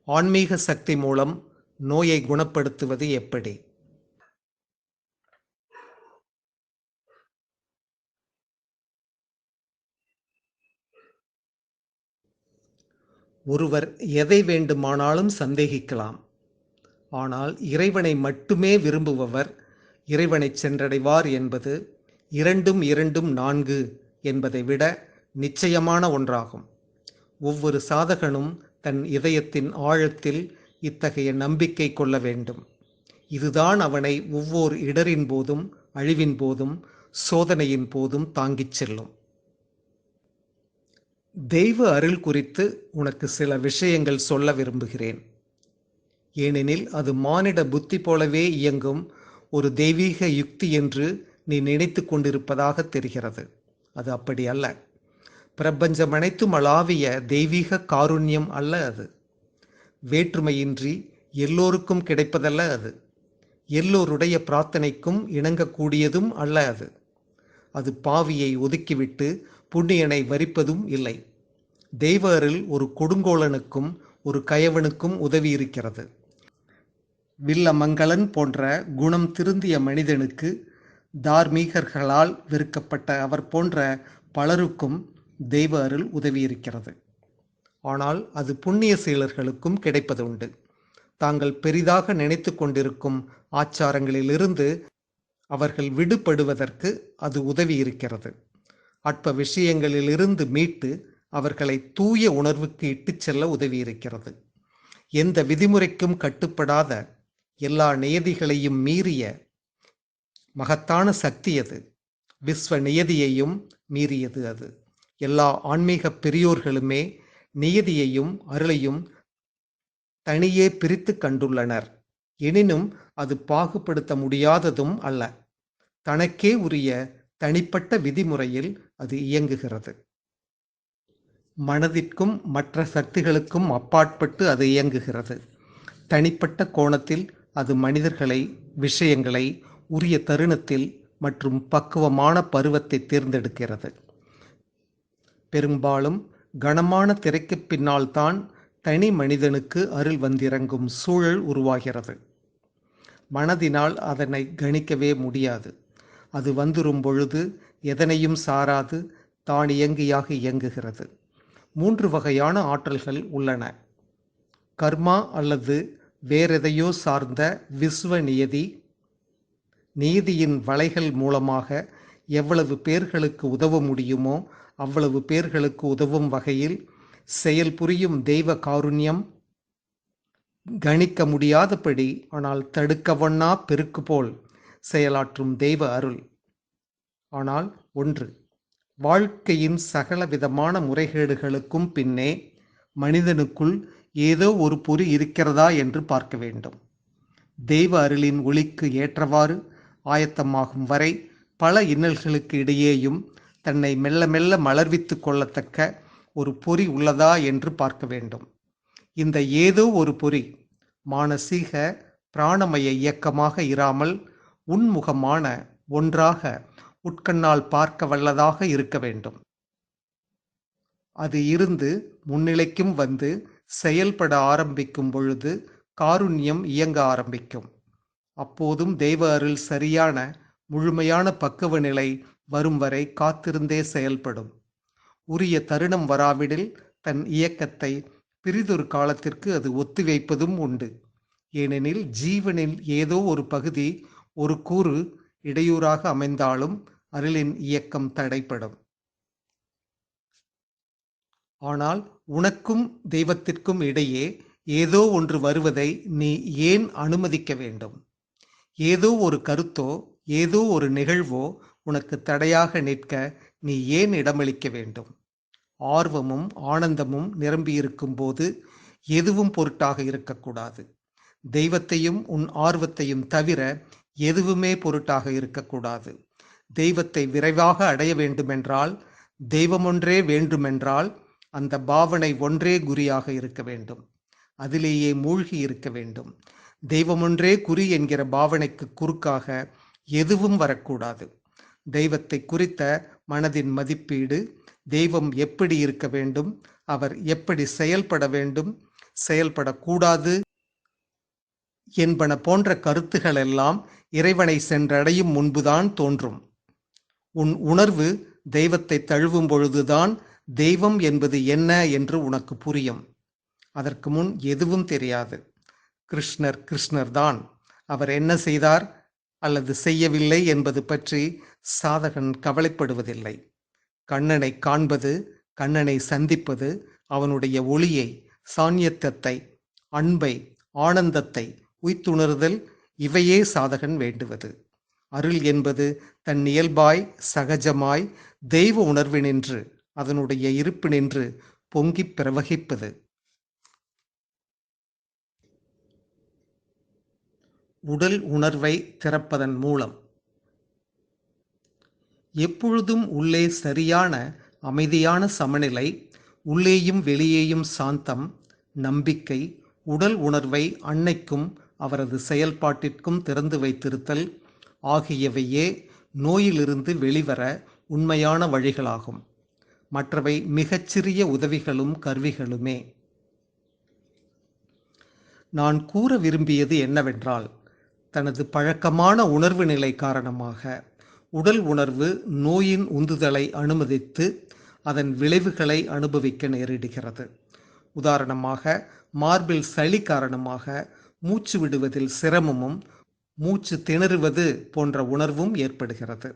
ஆன்மீக சக்தி மூலம் நோயை குணப்படுத்துவது எப்படி? ஒருவர் எதை வேண்டுமானாலும் சந்தேகிக்கலாம். ஆனால் இறைவனை மட்டுமே விரும்புபவர் இறைவனைச் சென்றடைவார் என்பது 2-2-4 என்பதை விட நிச்சயமான ஒன்றாகும். ஒவ்வொரு சாதகனும் தன் இதயத்தின் ஆழத்தில் இத்தகைய நம்பிக்கை கொள்ள வேண்டும். இதுதான் அவனை ஒவ்வொரு இடரின் போதும், அழிவின் போதும், சோதனையின் போதும் தாங்கிச் செல்லும். தெய்வ அருள் குறித்து உனக்கு சில விஷயங்கள் சொல்ல விரும்புகிறேன். ஏனெனில் அது மானிட புத்தி போலவே இயங்கும் ஒரு தெய்வீக யுக்தி என்று நீ நினைத்து கொண்டிருப்பதாக தெரிகிறது. அது அப்படி அல்ல. பிரபஞ்சம் அனைத்தும் அளாவிய தெய்வீக காருண்யம் அல்ல அது. வேற்றுமையின்றி எல்லோருக்கும் கிடைப்பதல்ல அது. எல்லோருடைய பிரார்த்தனைக்கும் இணங்கக்கூடியதும் அல்ல அது. அது பாவியை ஒதுக்கிவிட்டு புண்ணியனை வரிப்பதும் இல்லை. தெய்வ அருள் ஒரு கொடுங்கோலனுக்கும் ஒரு கயவனுக்கும் உதவி இருக்கிறது. வில்லமங்கலன் போன்ற குணம் திருந்திய மனிதனுக்கு தார்மீகர்களால் வெறுக்கப்பட்ட அவர் போன்ற பலருக்கும் தெய்வ அருள் உதவி இருக்கிறது. ஆனால் அது புண்ணிய செயலர்களுக்கும் கிடைப்பதுண்டு. தாங்கள் பெரிதாக நினைத்து கொண்டிருக்கும் ஆச்சாரங்களிலிருந்து அவர்கள் விடுபடுவதற்கு அது உதவி இருக்கிறது. அற்ப விஷயங்களிலிருந்து மீட்டு அவர்களை தூய உணர்வுக்கு இட்டுச் செல்ல உதவி இருக்கிறது. எந்த விதிமுறைக்கும் கட்டுப்படாத, எல்லா நியதிகளையும் மீறிய மகத்தான சக்தி அது. விஸ்வ நியதியையும் மீறியது அது. எல்லா ஆன்மீக பெரியோர்களுமே நியதியையும் அருளையும் தனியே பிரித்து கண்டுள்ளனர். எனினும் அது பாகுபடுத்த முடியாததும் அல்ல. தனக்கே உரிய தனிப்பட்ட விதிமுறையில் அது இயங்குகிறது. மனதிற்கும் மற்ற சக்திகளுக்கும் அப்பாற்பட்டு அது இயங்குகிறது. தனிப்பட்ட கோணத்தில் அது மனிதர்களை, விஷயங்களை உரிய தருணத்தில் மற்றும் பக்குவமான பருவத்தை தேர்ந்தெடுக்கிறது. பெரும்பாலும் கனமான திரைக்கு பின்னால் தான் தனி மனிதனுக்கு அருள் வந்திறங்கும் சூழல் உருவாகிறது. மனதினால் அதனை கணிக்கவே முடியாது. அது வந்துரும் பொழுது எதனையும் சாராது தானியங்கியாக இயங்குகிறது. 3 வகையான ஆற்றல்கள் உள்ளன. கர்மா அல்லது வேறெதையோ சார்ந்த விஸ்வ நியதி. நியதியின் வலைகள் மூலமாக எவ்வளவு பேர்களுக்கு உதவ முடியுமோ அவ்வளவு பேர்களுக்கு உதவும் வகையில் செயல் புரியும் தெய்வ காருண்யம். கணிக்க முடியாதபடி ஆனால் தடுக்கவொண்ணா பெருக்கு போல் செயலாற்றும் தெய்வ அருள். ஆனால் ஒன்று, வாழ்க்கையின் சகல விதமான முறைகேடுகளுக்கும் பின்னே மனிதனுக்குள் ஏதோ ஒரு பொறி இருக்கிறதா என்று பார்க்க வேண்டும். தெய்வ அருளின் ஒளிக்கு ஏற்றவாறு ஆயத்தமாகும் வரை பல இன்னல்களுக்கு இடையேயும் தன்னை மெல்ல மெல்ல மலர்வித்து கொள்ளத்தக்க ஒரு பொறி உள்ளதா என்று பார்க்க வேண்டும். இந்த ஏதோ ஒரு பொறி மானசீக பிராணமய இயக்கமாக இராமல் உன்முகமான ஒன்றாக உட்கண்ணால் பார்க்க வல்லதாக இருக்க வேண்டும். அது இருந்து முன்னிலைக்கும் வந்து செயல்பட ஆரம்பிக்கும் பொழுது காருண்யம் இயங்க ஆரம்பிக்கும். அப்போதும் தெய்வ அருள் சரியான முழுமையான பக்குவ நிலை வரும் வரை காத்திருந்தே செயல்படும். உரிய தருணம் வராவிடில் தன் இயக்கத்தை பிறிதொரு காலத்திற்கு அது ஒத்திவைப்பதும் உண்டு. ஏனெனில் ஜீவனில் ஏதோ ஒரு பகுதி, ஒரு கூறு இடையூறாக அமைந்தாலும் அருளின் இயக்கம் தடைப்படும். ஆனால் உனக்கும் தெய்வத்திற்கும் இடையே ஏதோ ஒன்று வருவதை நீ ஏன் அனுமதிக்க வேண்டும்? ஏதோ ஒரு கருத்தோ ஏதோ ஒரு நிகழ்வோ உனக்கு தடையாக நிற்க நீ ஏன் இடமளிக்க வேண்டும்? ஆர்வமும் ஆனந்தமும் நிரம்பியிருக்கும் போது எதுவும் பொருட்டாக இருக்கக்கூடாது. தெய்வத்தையும் உன் ஆர்வத்தையும் தவிர எதுவுமே பொருட்டாக இருக்கக்கூடாது. தெய்வத்தை விரைவாக அடைய வேண்டுமென்றால், தெய்வமொன்றே வேண்டுமென்றால் அந்த பாவனை ஒன்றே குறியாக இருக்க வேண்டும். அதிலேயே மூழ்கி இருக்க வேண்டும். தெய்வமொன்றே குறி என்கிற பாவனைக்கு குறுக்காக எதுவும் வரக்கூடாது. தெய்வத்தை குறித்த மனதின் மதிப்பீடு, தெய்வம் எப்படி இருக்க வேண்டும், அவர் எப்படி செயல்பட வேண்டும், செயல்படக்கூடாது என்பன போன்ற கருத்துகள் எல்லாம் இறைவனை சென்றடையும் முன்புதான் தோன்றும். உன் உணர்வு தெய்வத்தை தழுவும் பொழுதுதான் தெய்வம் என்பது என்ன என்று உனக்கு புரியும். அதற்கு முன் எதுவும் தெரியாது. கிருஷ்ணர் கிருஷ்ணர் தான். அவர் என்ன செய்தார் அல்லது செய்யவில்லை என்பது பற்றி சாதகன் கவலைப்படுவதில்லை. கண்ணனை காண்பது, கண்ணனை சந்திப்பது, அவனுடைய ஒளியை, சாநியத்தத்தை, அன்பை, ஆனந்தத்தை உய்த்துணர்தல், இவையே சாதகன் வேண்டுவது. அருள் என்பது தன் இயல்பாய் சகஜமாய் தெய்வ உணர்வினின்று, அதனுடைய இருப்பினின்று பொங்கிப் பிரவகிப்பது. உடல் உணர்வை திறப்பதன் மூலம் எப்பொழுதும் உள்ளே சரியான அமைதியான சமநிலை, உள்ளேயும் வெளியேயும் சாந்தம், நம்பிக்கை, உடல் உணர்வை அன்னைக்கும் அவரது செயல்பாட்டிற்கும் திறந்து வைத்திருத்தல் ஆகியவையே நோயிலிருந்து வெளிவர உண்மையான வழிகளாகும். மற்றவை மிகச்சிறிய உதவிகளும் கருவிகளுமே. நான் கூற விரும்பியது என்னவென்றால், தனது பழக்கமான உணர்வு நிலை காரணமாக உடல் உணர்வு நோயின் உந்துதலை அனுமதித்து அதன் விளைவுகளை அனுபவிக்க நேரிடுகிறது. உதாரணமாக, மார்பில் சளி காரணமாக மூச்சு விடுவதில் சிரமமும் மூச்சு திணறுவது போன்ற உணர்வும் ஏற்படுகிறது.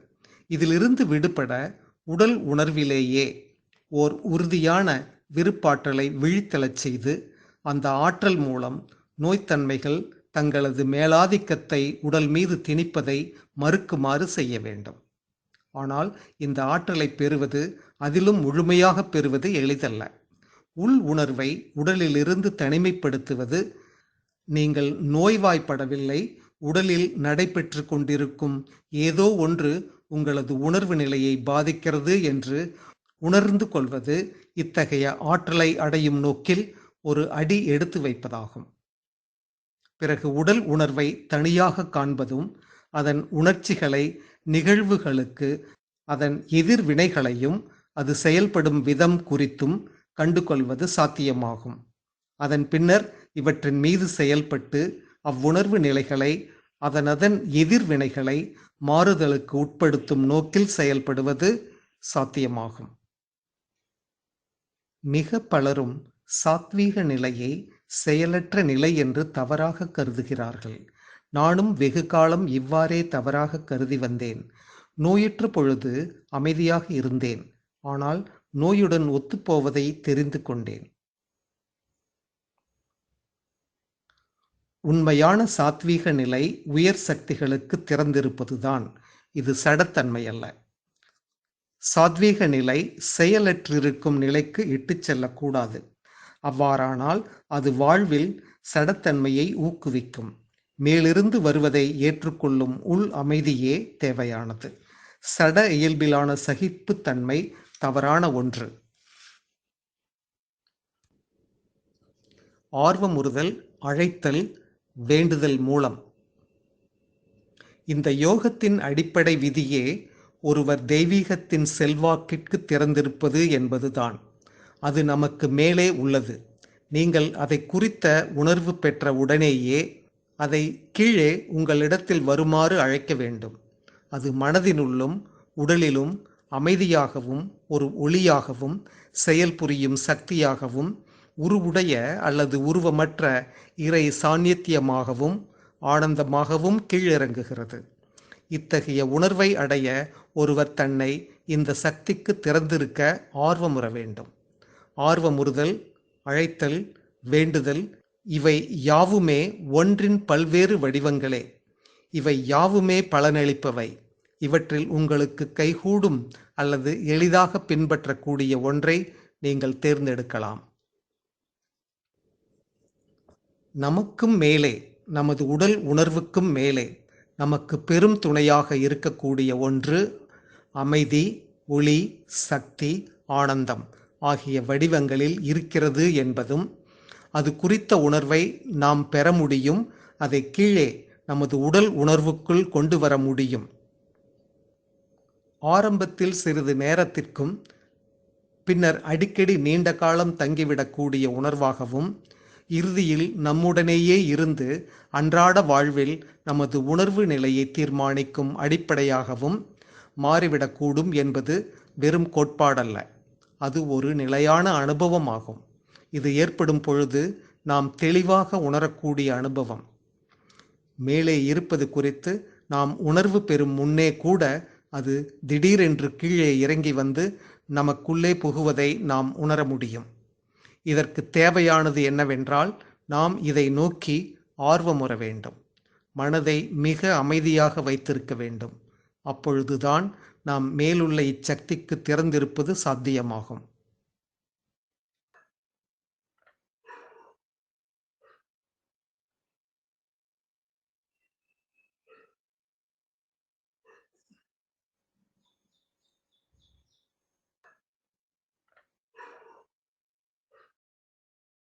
இதிலிருந்து விடுபட உடல் உணர்விலேயே ஓர் உறுதியான விருப்பாற்றலை விழித்தெழச் செய்து அந்த ஆற்றல் மூலம் நோய்த்தன்மைகள் தங்களது மேலாதிக்கத்தை உடல் மீது திணிப்பதை மறுக்குமாறு செய்ய வேண்டும். ஆனால் இந்த ஆற்றலை பெறுவது, அதிலும் முழுமையாக பெறுவது எளிதல்ல. உள் உணர்வை உடலிலிருந்து தனிமைப்படுத்துவது, நீங்கள் நோய்வாய்ப்படவில்லை, உடலில் நடைபெற்று கொண்டிருக்கும் ஏதோ ஒன்று உங்களது உணர்வு நிலையை பாதிக்கிறது என்று உணர்ந்து கொள்வது, இத்தகைய ஆற்றலை அடையும் நோக்கில் ஒரு அடி எடுத்து வைப்பதாகும். பிறகு உடல் உணர்வை தனியாக காண்பதும், அதன் உணர்ச்சிகளை, நிகழ்வுகளுக்கு அதன் எதிர்வினைகளையும் அது செயல்படும் விதம் குறித்தும் கண்டுகொள்வது சாத்தியமாகும். அதன் பின்னர் இவற்றின் மீது செயல்பட்டு அவ்வுணர்வு நிலைகளை, அதனதன் எதிர்வினைகளை மாறுதலுக்கு உட்படுத்தும் நோக்கில் செயல்படுவது சாத்தியமாகும். மிக பலரும் சாத்வீக நிலையை செயலற்ற நிலை என்று தவறாக கருதுகிறார்கள். நானும் வெகு காலம் இவ்வாறே தவறாக கருதி வந்தேன். நோயுற்ற பொழுது அமைதியாக இருந்தேன். ஆனால் நோயுடன் ஒத்துப்போவதை தெரிந்து கொண்டேன். உண்மையான சாத்வீக நிலை உயர் சக்திகளுக்கு திறந்திருப்பதுதான். இது சடத்தன்மை அல்ல. சாத்வீக நிலை செயலற்றிருக்கும் நிலைக்கு இட்டுச் செல்லக்கூடாது. அவ்வாறானால் அது வாழ்வில் சடத்தன்மையை ஊக்குவிக்கும். மேலிருந்து வருவதை ஏற்றுக்கொள்ளும் உள் அமைதியே தேவையானது. சட இயல்பிலான சகிப்புத்தன்மை தவறான ஒன்று. ஆர்வமுறுதல், அழைத்தல், வேண்டுதல் மூலம். இந்த யோகத்தின் அடிப்படை விதியே ஒருவர் தெய்வீகத்தின் செல்வாக்கிற்கு திறந்திருப்பது என்பதுதான். அது நமக்கு மேலே உள்ளது. நீங்கள் அதை குறித்த உணர்வு பெற்ற உடனேயே அதை கீழே உங்களிடத்தில் வருமாறு அழைக்க வேண்டும். அது மனதினுள்ளும் உடலிலும் அமைதியாகவும் ஒரு ஒளியாகவும் செயல்புரியும் சக்தியாகவும் உருவுடைய அல்லது உருவமற்ற இறை சாநித்தியமாகவும் ஆனந்தமாகவும் கீழிறங்குகிறது. இத்தகைய உணர்வை அடைய ஒருவர் தன்னை இந்த சக்திக்கு திறந்திருக்க ஆர்வமுற வேண்டும். ஆர்வமுறுதல், அழைத்தல், வேண்டுதல் இவை யாவுமே ஒன்றின் பல்வேறு வடிவங்களே. இவை யாவுமே பலனளிப்பவை. இவற்றில் உங்களுக்கு கைகூடும் அல்லது எளிதாக பின்பற்றக்கூடிய ஒன்றை நீங்கள் தேர்ந்தெடுக்கலாம். நமக்கும் மேலே, நமது உடல் உணர்வுக்கும் மேலே நமக்கு பெரும் துணையாக இருக்கக்கூடிய ஒன்று அமைதி, ஒளி, சக்தி, ஆனந்தம் ஆகிய வடிவங்களில் இருக்கிறது என்பதும், அது குறித்த உணர்வை நாம் பெற முடியும், அதை கீழே நமது உடல் உணர்வுக்குள் கொண்டு வர முடியும். ஆரம்பத்தில் சிறிது நேரத்திற்கும் பின்னர் அடிக்கடி நீண்ட காலம் தங்கிவிடக்கூடிய உணர்வாகவும், இறுதியில் நம்முடனேயே இருந்து அன்றாட வாழ்வில் நமது உணர்வு நிலையை தீர்மானிக்கும் அடிப்படையாகவும் மாறிவிடக்கூடும் என்பது வெறும் கோட்பாடல்ல. அது ஒரு நிலையான அனுபவமாகும். இது ஏற்படும் பொழுது நாம் தெளிவாக உணரக்கூடிய அனுபவம். மேலே இருப்பது குறித்து நாம் உணர்வு பெறும் முன்னே கூட அது திடீரென்று கீழே இறங்கி வந்து நமக்குள்ளே புகுவதை நாம் உணர முடியும். இதற்கு தேவையானது என்னவென்றால், நாம் இதை நோக்கி ஆர்வமுற வேண்டும். மனதை மிக அமைதியாக வைத்திருக்க வேண்டும். அப்பொழுதுதான் நாம் மேலுள்ள இச்சக்திக்கு திறந்திருப்பது சாத்தியமாகும்.